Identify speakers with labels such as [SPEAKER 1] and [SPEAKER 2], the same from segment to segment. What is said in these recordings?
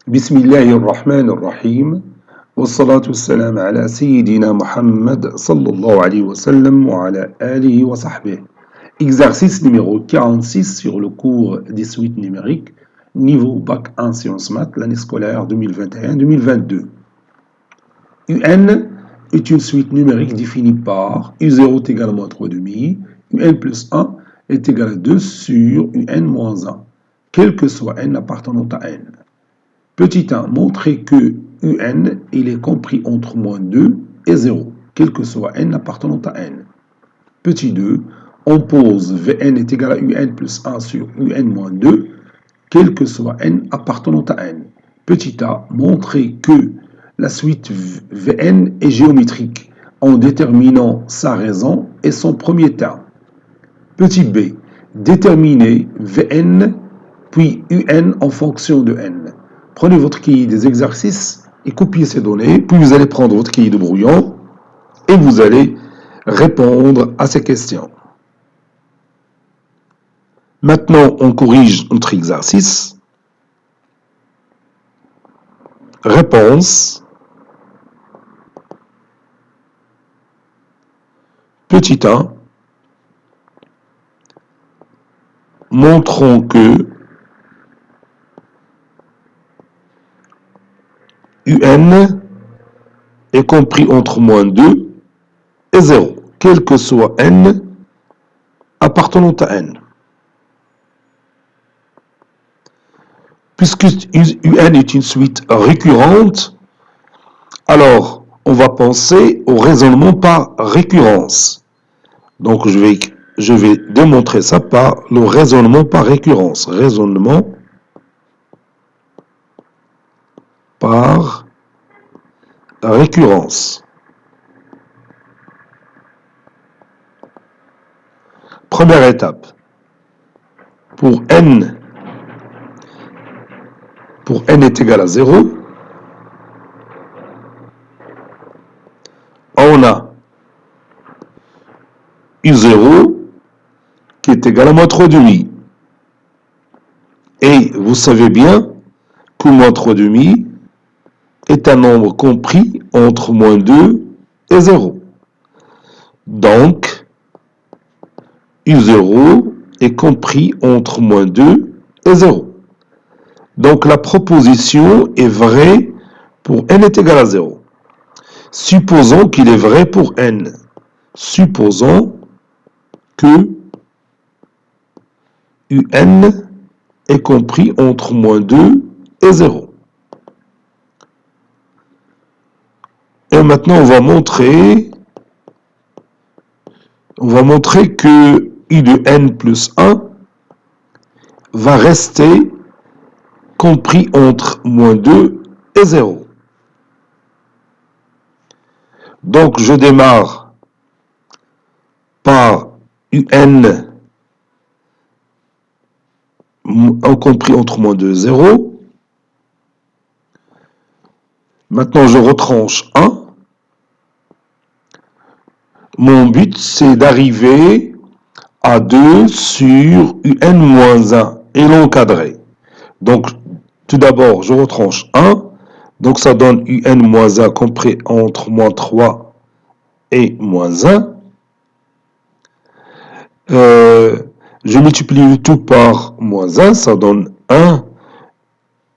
[SPEAKER 1] بسم الله الرحمن الرحيم والصلاة والسلام على سيدنا Muhammad sallallahu alayhi wa sallam wa ala alihi wa sahbihi. Exercice numéro 46 sur le cours des suites numériques, niveau Bac 1 Sciences Maths, l'année scolaire 2021-2022. UN est une suite numérique définie par U0 est égal à moins 3,5, UN plus 1 est égal à 2 sur UN moins 1, quel que soit n appartenant à n. Petit 1, montrer que UN il est compris entre moins 2 et 0, quel que soit n appartenant à n. Petit 2, on pose Vn est égal à UN plus 1 sur UN moins 2, quel que soit n appartenant à n. Petit a, montrer que la suite Vn est géométrique en déterminant sa raison et son premier terme. Petit b, déterminer Vn puis Un en fonction de n. Prenez votre cahier des exercices et copiez ces données, puis vous allez prendre votre cahier de brouillon et vous allez répondre à ces questions. Maintenant, on corrige notre exercice. Réponse. Petit 1. Montrons que UN est compris entre moins 2 et 0, quel que soit n appartenant à n. Puisque UN est une suite récurrente, alors on va penser au raisonnement par récurrence. Donc je vais démontrer ça par le raisonnement par récurrence. Raisonnement par récurrence. Première étape. Pour n est égal à 0, on a U0 qui est égal à moins 3,5. Et vous savez bien que moins 3,5 est un nombre compris entre moins 2 et 0. Donc, U0 est compris entre moins 2 et 0. Donc, la proposition est vraie pour n est égal à 0. Supposons qu'il est vrai pour n. Supposons que UN est compris entre moins 2 et 0. Et maintenant, on va montrer que U de n plus 1 va rester compris entre moins 2 et 0. Donc, je démarre par UN compris entre moins 2 et 0. Maintenant, je retranche 1. Mon but, c'est d'arriver à 2 sur UN moins 1 et l'encadrer. Donc, tout d'abord, je retranche 1. Donc, ça donne UN moins 1 compris entre moins 3 et moins 1. Je multiplie le tout par moins 1. Ça donne 1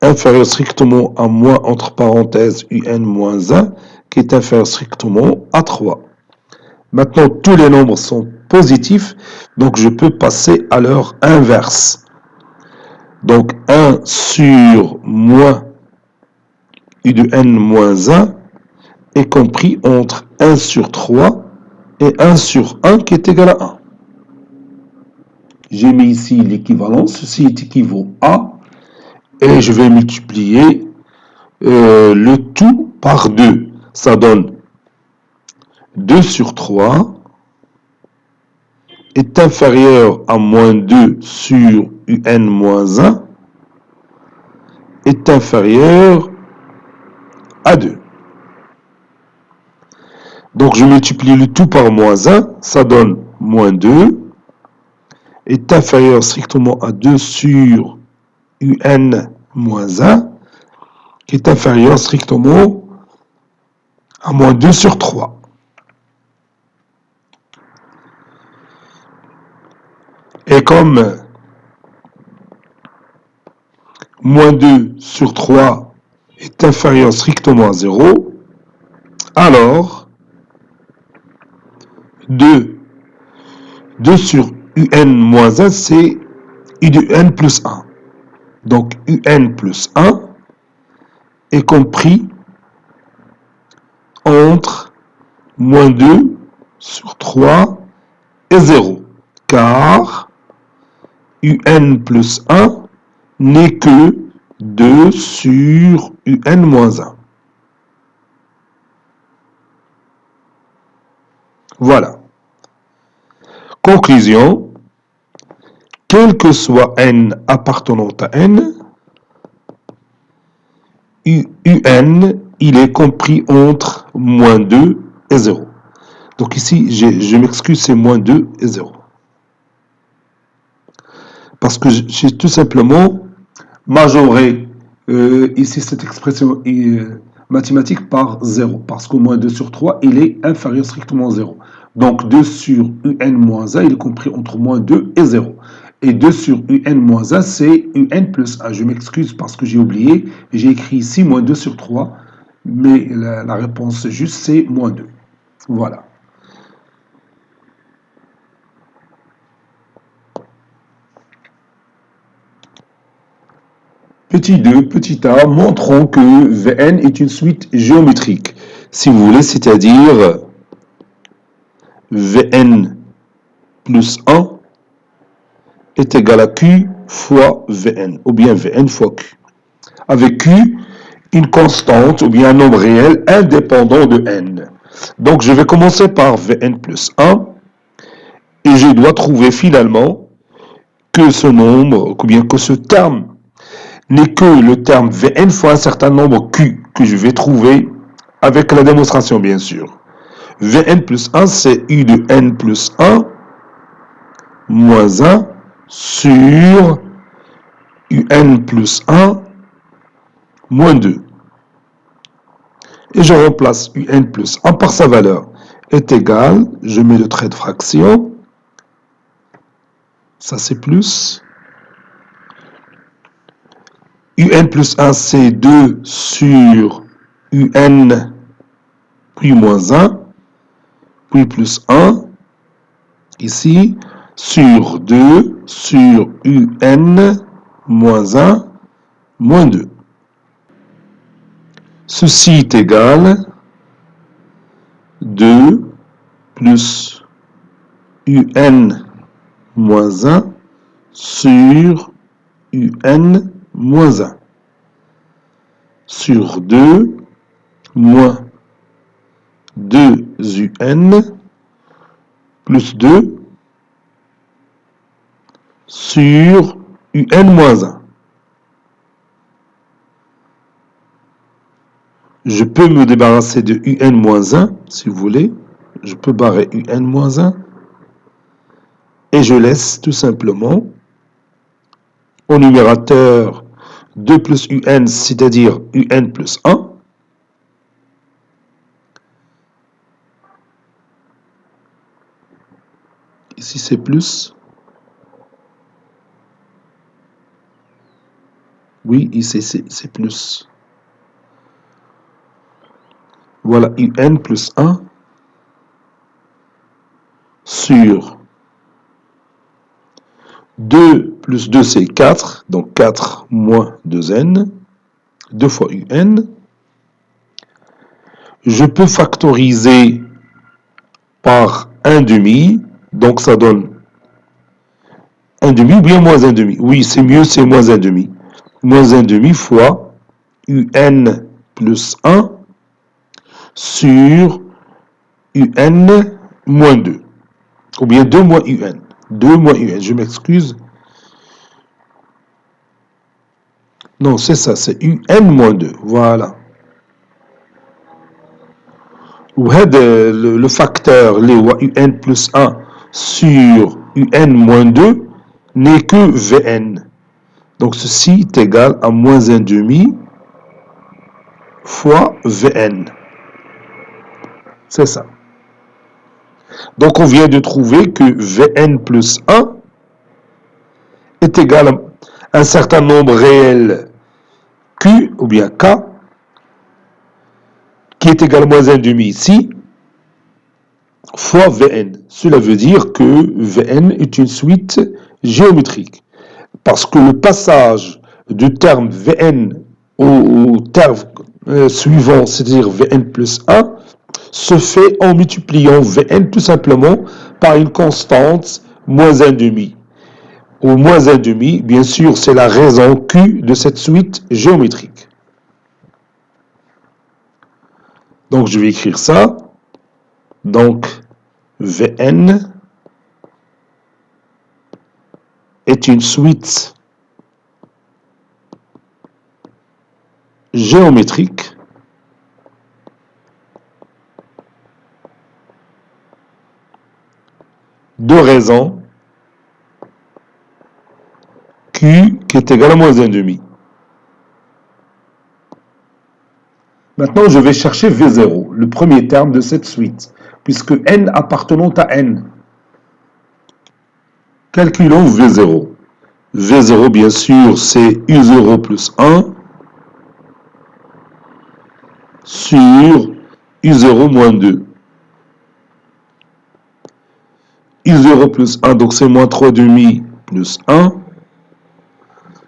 [SPEAKER 1] inférieur strictement à moins entre parenthèses UN moins 1 qui est inférieur strictement à 3. Maintenant, tous les nombres sont positifs, donc je peux passer à leur inverse. Donc, 1 sur moins U de n moins 1 est compris entre 1 sur 3 et 1 sur 1 qui est égal à 1. J'ai mis ici l'équivalence, ceci est équivaut à, et je vais multiplier le tout par 2. Ça donne 2 sur 3 est inférieur à moins 2 sur UN moins 1 est inférieur à 2. Donc je multiplie le tout par moins 1, ça donne moins 2 est inférieur strictement à 2 sur UN moins 1 qui est inférieur strictement à moins 2 sur 3. Et comme moins 2 sur 3 est inférieur strictement à 0, alors 2 sur un moins 1, c'est u de n plus 1. Donc un plus 1 est compris entre moins 2 sur 3 et 0, car un plus 1 n'est que 2 sur un moins 1. Voilà. Conclusion, quel que soit n appartenant à n, un, il est compris entre moins 2 et 0. Donc ici, je m'excuse, c'est moins 2 et 0. Parce que j'ai tout simplement majoré ici cette expression mathématique par 0. Parce qu'au moins 2 sur 3, il est inférieur strictement à 0. Donc 2 sur un moins 1, il est compris entre moins 2 et 0. Et 2 sur un moins 1, c'est un plus 1. Je m'excuse parce que j'ai oublié. J'ai écrit ici moins 2 sur 3. Mais la réponse juste, c'est moins 2. Voilà. Petit 2, petit a, montrons que Vn est une suite géométrique. Si vous voulez, c'est-à-dire Vn plus 1 est égal à Q fois Vn, ou bien Vn fois Q. Avec Q, une constante, ou bien un nombre réel indépendant de n. Donc, je vais commencer par Vn plus 1, et je dois trouver finalement que ce nombre, ou bien que ce terme, n'est que le terme Vn fois un certain nombre Q, que je vais trouver avec la démonstration, bien sûr. Vn plus 1, c'est U de n plus 1, moins 1, sur un plus 1, moins 2. Et je remplace un plus 1 par sa valeur. Est égal, je mets le trait de fraction, ça c'est plus. Un plus 1, c'est 2 sur un, puis moins 1, puis plus 1, ici, sur 2, sur un, moins 1, moins 2. Ceci est égal 2 plus un moins 1 sur un moins 1 sur 2 moins 2 un plus 2 sur un moins 1. Je peux me débarrasser de un moins 1, si vous voulez. Je peux barrer un moins 1. Et je laisse tout simplement au numérateur 2 plus un, c'est-à-dire un plus 1. Ici, c'est plus. Oui, ici, c'est plus. Voilà, un plus 1 sur 2 plus 2, c'est 4. Donc 4 moins 2n. 2 fois un. Je peux factoriser par 1 demi. Donc ça donne 1 demi ou bien moins 1 demi. Oui, c'est mieux, c'est moins 1 demi. Moins 1 demi fois un plus 1 sur un moins 2. Ou bien 2 moins un. 2 moins un, je m'excuse. Non, c'est ça, c'est un moins 2. Voilà. Le facteur un plus 1 sur un moins 2 n'est que Vn. Donc ceci est égal à moins 1 demi fois Vn. C'est ça. Donc on vient de trouver que Vn plus 1 est égal à un certain nombre réel Q ou bien K qui est égal à moins 1 demi ici fois Vn. Cela veut dire que Vn est une suite géométrique. Parce que le passage du terme Vn au terme suivant, c'est-à-dire Vn plus 1, se fait en multipliant Vn tout simplement par une constante moins 1 demi. Ou moins 1 demi, bien sûr, c'est la raison Q de cette suite géométrique. Donc je vais écrire ça. Donc Vn est une suite géométrique de raison Q qui est égal à moins 1 demi. Maintenant, je vais chercher V0, le premier terme de cette suite, puisque n appartenant à n. Calculons V0. V0, bien sûr, c'est U0 plus 1 sur U0 moins 2. U0 plus 1, donc c'est moins 3 demi plus 1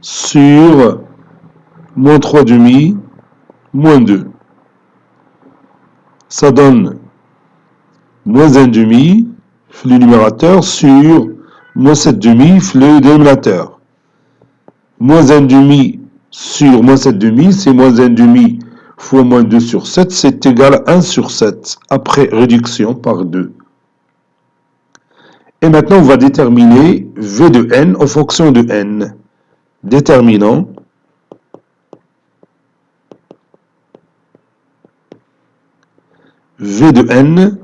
[SPEAKER 1] sur moins 3 demi moins 2. Ça donne moins 1 demi, le numérateur, sur moins 7 demi, le dénominateur. Moins 1 demi sur moins 7 demi, c'est moins 1 demi fois moins 2 sur 7, c'est égal à 1 sur 7, après réduction par 2. Et maintenant, on va déterminer V de n en fonction de n. Déterminant V de n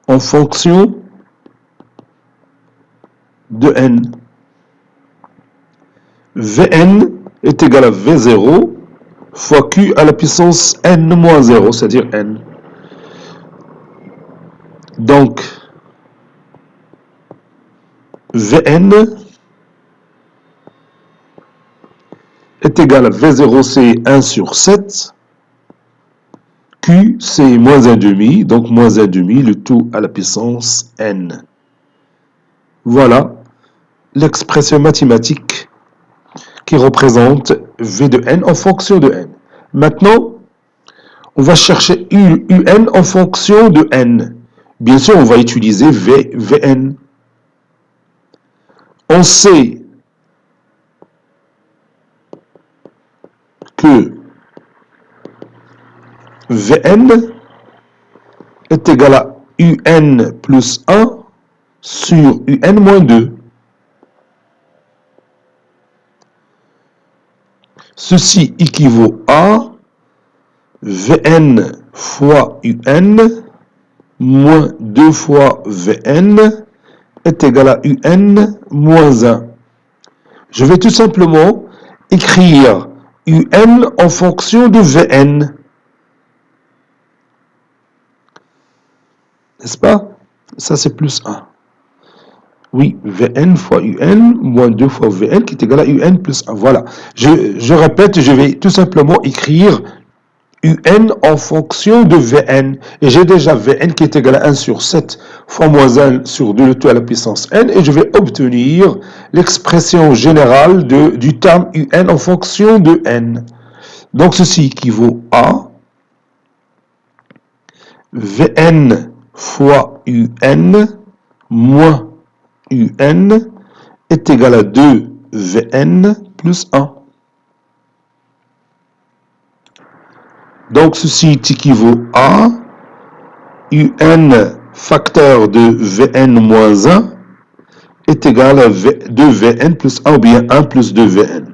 [SPEAKER 1] en fonction de n. Vn est égal à V0 fois Q à la puissance n moins 0, c'est-à-dire n. Donc, Vn est égal à V0, c'est 1 sur 7. Q, c'est moins 1 demi, donc moins 1 demi, le tout à la puissance n. Voilà l'expression mathématique qui représente V de n en fonction de n. Maintenant, on va chercher un en fonction de n. Bien sûr, on va utiliser Vn. On sait que Vn est égal à un plus 1 sur un moins 2. Ceci équivaut à Vn fois un moins 2 fois Vn est égal à un moins 1. Je vais tout simplement écrire un en fonction de Vn. N'est-ce pas? Ça, c'est plus 1. Oui, Vn fois un moins 2 fois Vn qui est égal à un plus 1. Voilà. Je répète, je vais tout simplement écrire un en fonction de Vn. Et j'ai déjà Vn qui est égal à 1 sur 7 fois moins 1 sur 2, le tout à la puissance n. Et je vais obtenir l'expression générale du terme un en fonction de n. Donc ceci équivaut à Vn fois un moins un est égal à 2 Vn plus 1. Donc ceci équivaut à un facteur de Vn moins 1 est égal à 2 Vn plus 1 ou bien 1 plus 2 Vn.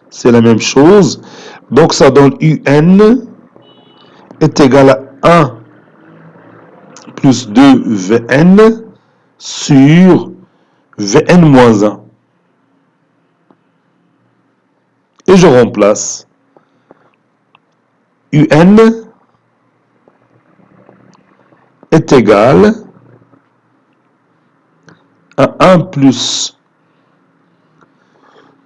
[SPEAKER 1] C'est la même chose. Donc ça donne un est égal à 1 plus 2 Vn sur Vn moins 1. Et je remplace. UN est égal à 1 plus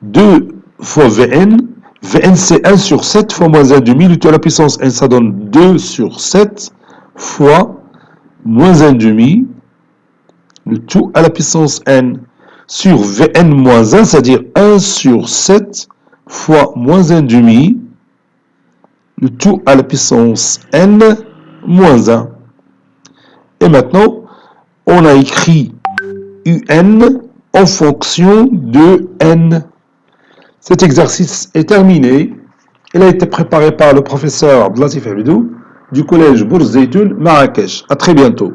[SPEAKER 1] 2 fois Vn. Vn c'est 1 sur 7 fois moins 1 demi. Le tout à la puissance n, ça donne 2 sur 7 fois moins 1 demi. Le tout à la puissance n sur Vn moins 1, c'est-à-dire 1 sur 7 fois moins 1 demi. Le tout à la puissance n moins 1. Et maintenant, on a écrit UN en fonction de n. Cet exercice est terminé. Il a été préparé par le professeur Abdelatif Hamidou du collège Bourz Zeytoun, Marrakech. À très bientôt.